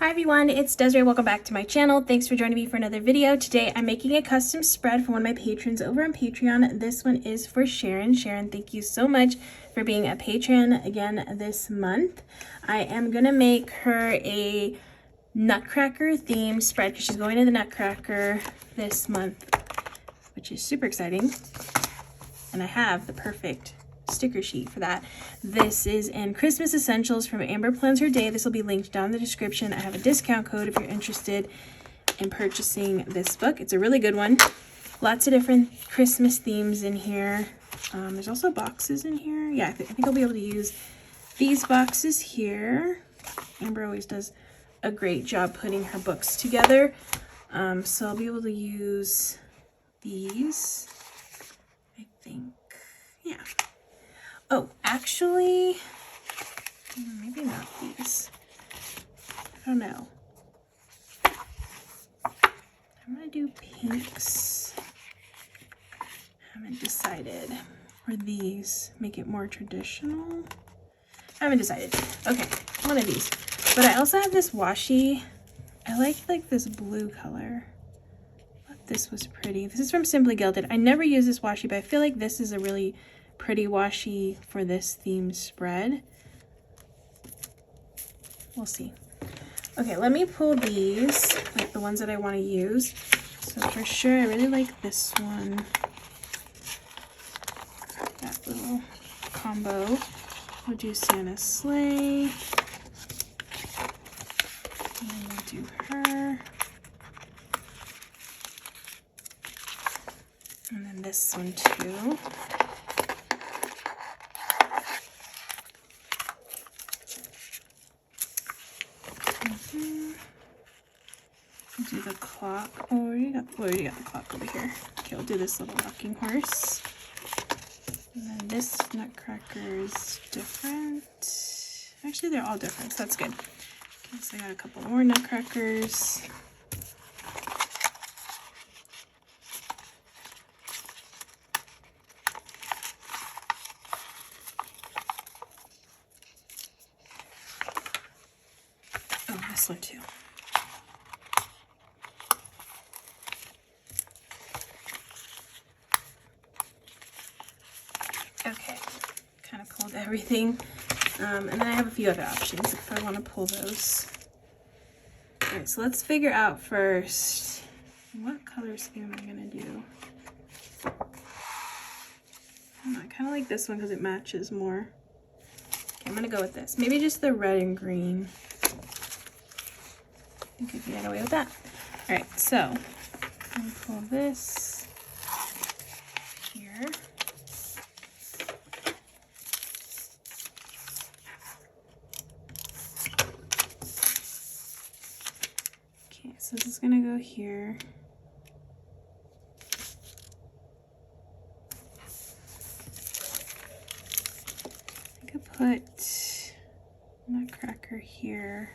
Hi everyone, it's Desiree. Welcome back to my channel. Thanks for joining me for another video. Today I'm making a custom spread for one of my patrons over on Patreon. This one is for Sharon. Sharon, thank you so much for being a patron again this month. I am gonna make her a Nutcracker themed spread because she's going to the Nutcracker this month, which is super exciting. And I have the perfect sticker sheet for that. This is in Christmas Essentials from Amber Plans Her Day. This will be linked down in the description. I have a discount code if you're interested in purchasing this book. It's a really good one. Lots of different Christmas themes in here. There's also boxes in here. Yeah, I think I'll be able to use these boxes here. Amber always does a great job putting her books together. So I'll be able to use these, I think. Yeah. Oh, actually, maybe not these. I don't know. I'm gonna do pinks. Haven't decided. Or these, make it more traditional. Haven't decided. Okay, one of these. But I also have this washi. I like this blue color. But this was pretty. This is from Simply Gilded. I never use this washi, but I feel like this is a really pretty washi for this themed spread. We'll see. Okay, let me pull these, like the ones that I want to use. So for sure, I really like this one. That little combo. We'll do Santa's sleigh. And we'll do her. And then this one too. Do the clock. Oh, we already got the clock over here. Okay, we'll do this little rocking horse. And then this Nutcracker is different. Actually, they're all different, so that's good. Okay, so I got a couple more Nutcrackers. Oh, this one too. Okay, kind of pulled everything. And then I have a few other options if I want to pull those. All right, so let's figure out first, what color scheme am I going to do? I kind of like this one because it matches more. Okay, I'm going to go with this. Maybe just the red and green. I think I can get away with that. All right, so I'm going to pull this here. So this is gonna go here. I could put Nutcracker here.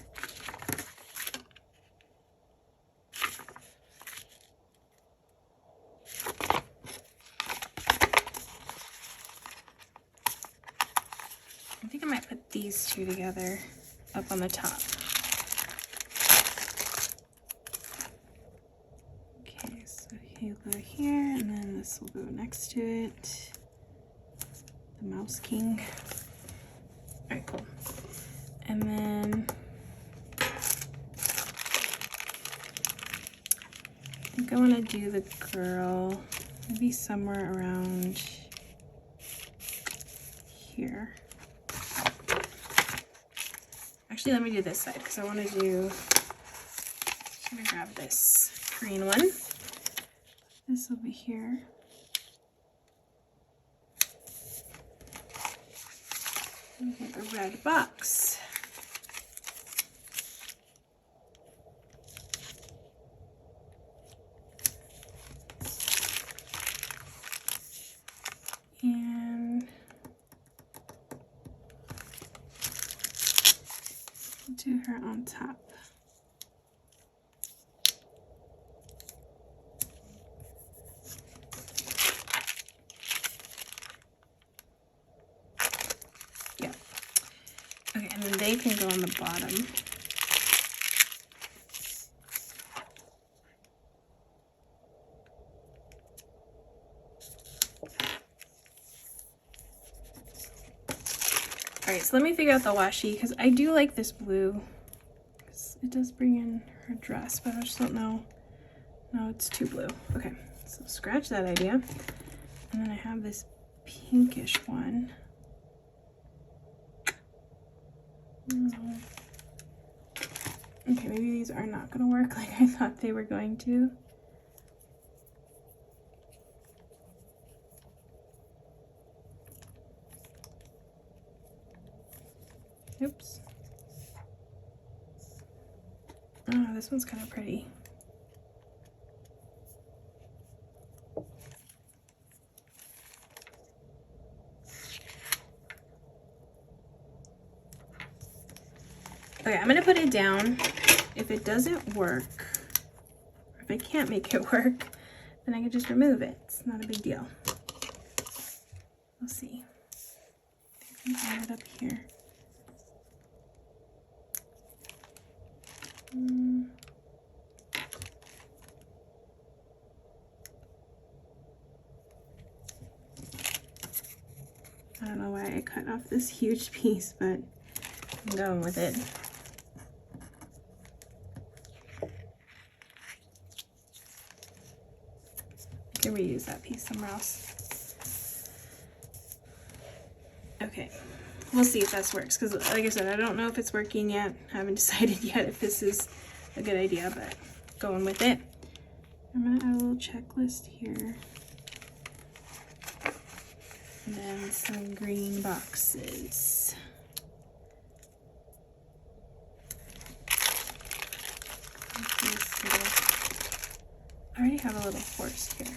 I think I might put these two together up on the top. He'll go here, and then this will go next to it. The Mouse King. Alright, cool. And then I think I want to do the girl maybe somewhere around here. Actually, let me do this side because I want to do, I'm going to grab this green one. This will be here. And we have a red box. And do her on top. Okay, and then they can go on the bottom. Alright, so let me figure out the washi, because I do like this blue. It does bring in her dress, but I just don't know. No, it's too blue. Okay, so scratch that idea. And then I have this pinkish one. Okay, maybe these are not going to work like I thought they were going to. Oops. Oh, this one's kind of pretty. Okay, I'm gonna put it down. If it doesn't work, or if I can't make it work, then I can just remove it. It's not a big deal. We'll see. I can add it up here. I don't know why I cut off this huge piece, but I'm going with it. I can reuse that piece somewhere else. Okay, we'll see if this works, because like I said, I don't know if it's working yet. I haven't decided yet if this is a good idea, but going with it. I'm gonna add a little checklist here. And then some green boxes. I already have a little horse here.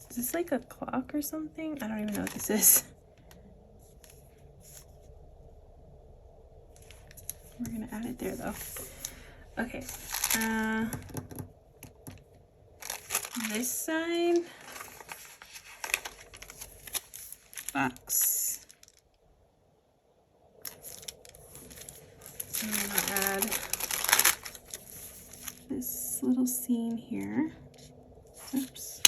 Is this like a clock or something? I don't even know what this is. We're gonna add it there though. Okay. This side. Box. I'm gonna add this little seam here. Oops.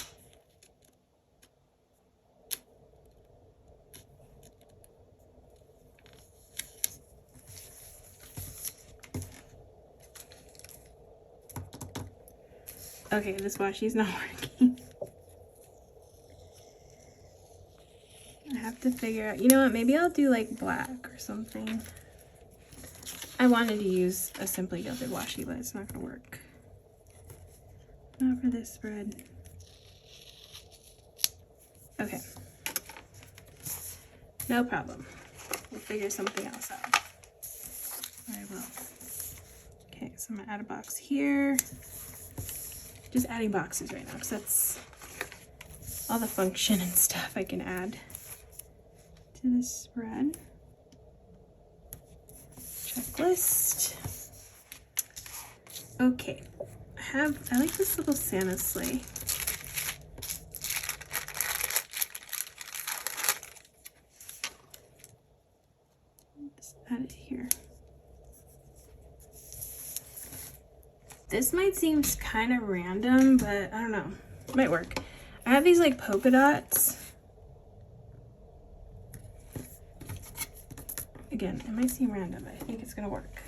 Okay, this washi's not working. I have to figure out, you know what, maybe I'll do like black or something. I wanted to use a Simply Gilded washi, but it's not gonna work. Not for this spread. Okay. No problem. We'll figure something else out. I will. Okay, so I'm gonna add a box here. Just adding boxes right now, because that's all the function and stuff I can add to this spread. Checklist. Okay, I like this little Santa sleigh. Just add it here. This might seem kind of random, but I don't know. It might work. I have these like polka dots. Again, it might seem random, but I think it's gonna work.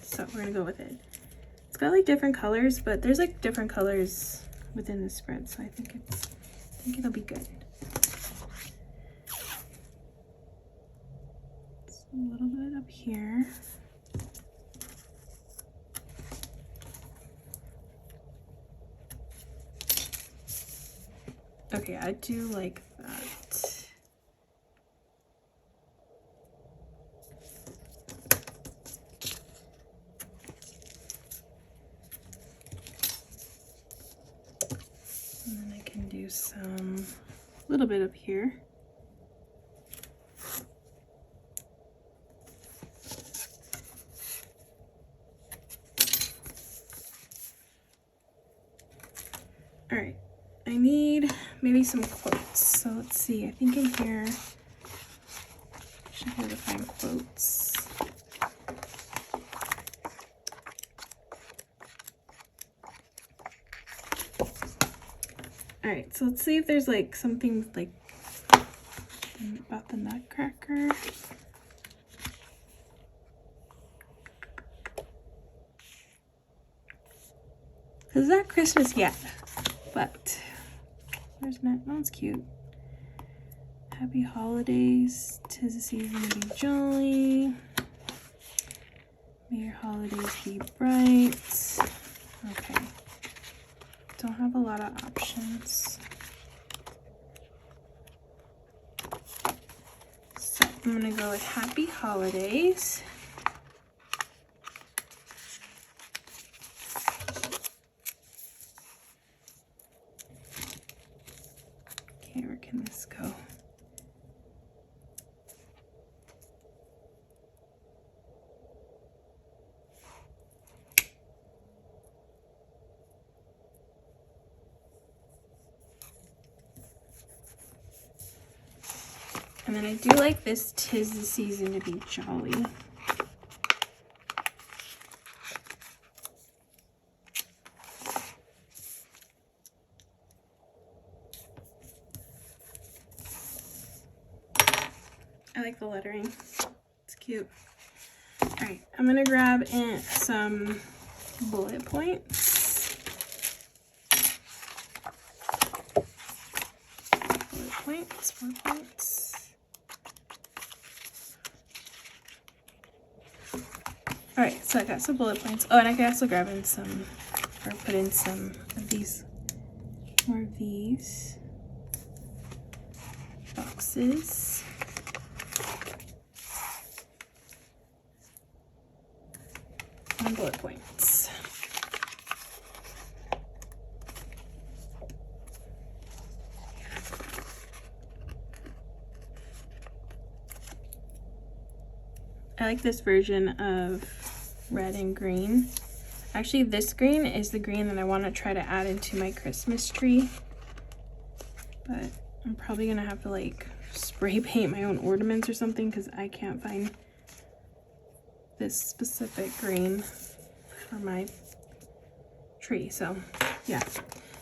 So we're gonna go with it. It's got like different colors, but there's like different colors within the spread, so I think it'll be good. Just a little bit up here. Okay, I do like that. And then I can do some, little bit up here. All right. I need maybe some quotes. So let's see, I think in here, I should be able to find quotes. All right, so let's see if there's like something like about the Nutcracker. It's not Christmas yet, but where's that? Oh, it's cute. Happy holidays, 'tis the season to be jolly. May your holidays be bright. Okay. Don't have a lot of options. So I'm gonna go with happy holidays. Okay, where can this go? And then I do like this 'tis the season to be jolly. I like the lettering. It's cute. All right, I'm gonna grab in some bullet points. Bullet points, 4 points. All right, so I got some bullet points. Oh, and I can also grab in some, or put in some of these, more of these boxes. And bullet points. I like this version of red and green. Actually, this green is the green that I want to try to add into my Christmas tree. But I'm probably going to have to like spray paint my own ornaments or something because I can't find this specific green for my tree. So yeah,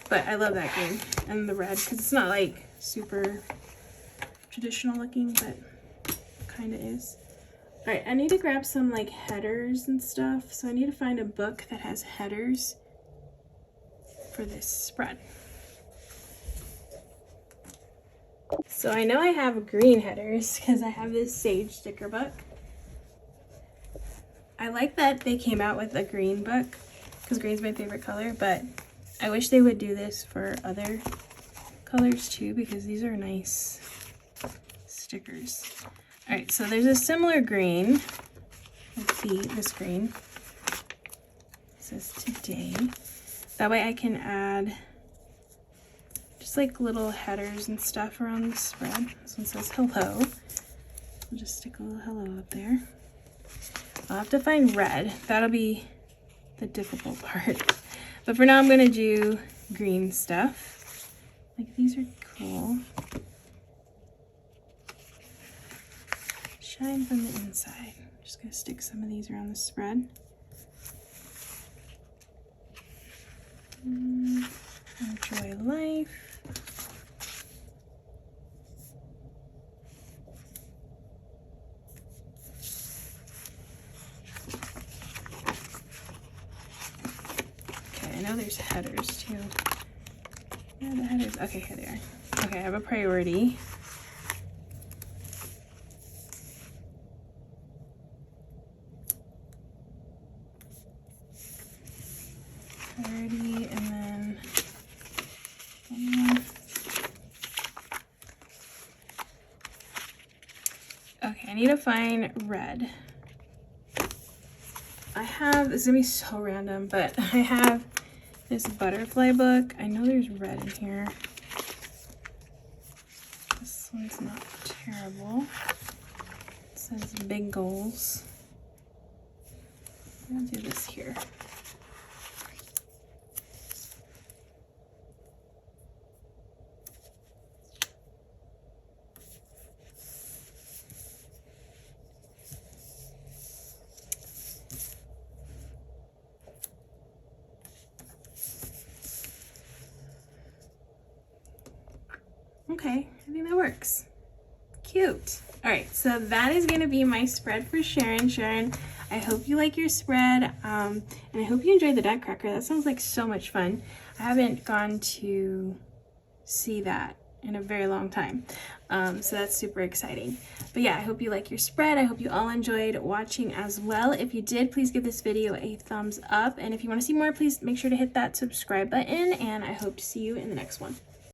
but I love that green and the red because it's not like super traditional looking, but kind of is. All right, I need to grab some like headers and stuff. So I need to find a book that has headers for this spread. So I know I have green headers because I have this Sage sticker book. I like that they came out with a green book because green's my favorite color, but I wish they would do this for other colors too because these are nice stickers. All right, so there's a similar green. Let's see, this green. It says today. That way I can add just like little headers and stuff around the spread. This one says hello. I'll just stick a little hello up there. I'll have to find red. That'll be the difficult part. But for now, I'm gonna do green stuff. Like these are cool. Shine from the inside. I'm just gonna stick some of these around the spread. Enjoy life. Okay, I know there's headers too. Where are the headers? Okay, here they are. Okay, I have a priority. And then okay, I need to find red. I have, this is gonna be so random, but I have this butterfly book. I know there's red in here. This one's not terrible. It says big goals. I'm gonna do this here. Okay, I think that works. Cute. All right, so that is gonna be my spread for Sharon. Sharon, I hope you like your spread, and I hope you enjoyed the Nutcracker. That sounds like so much fun. I haven't gone to see that in a very long time, so that's super exciting. But yeah, I hope you like your spread. I hope you all enjoyed watching as well. If you did, please give this video a thumbs up, and if you want to see more, please make sure to hit that subscribe button, and I hope to see you in the next one.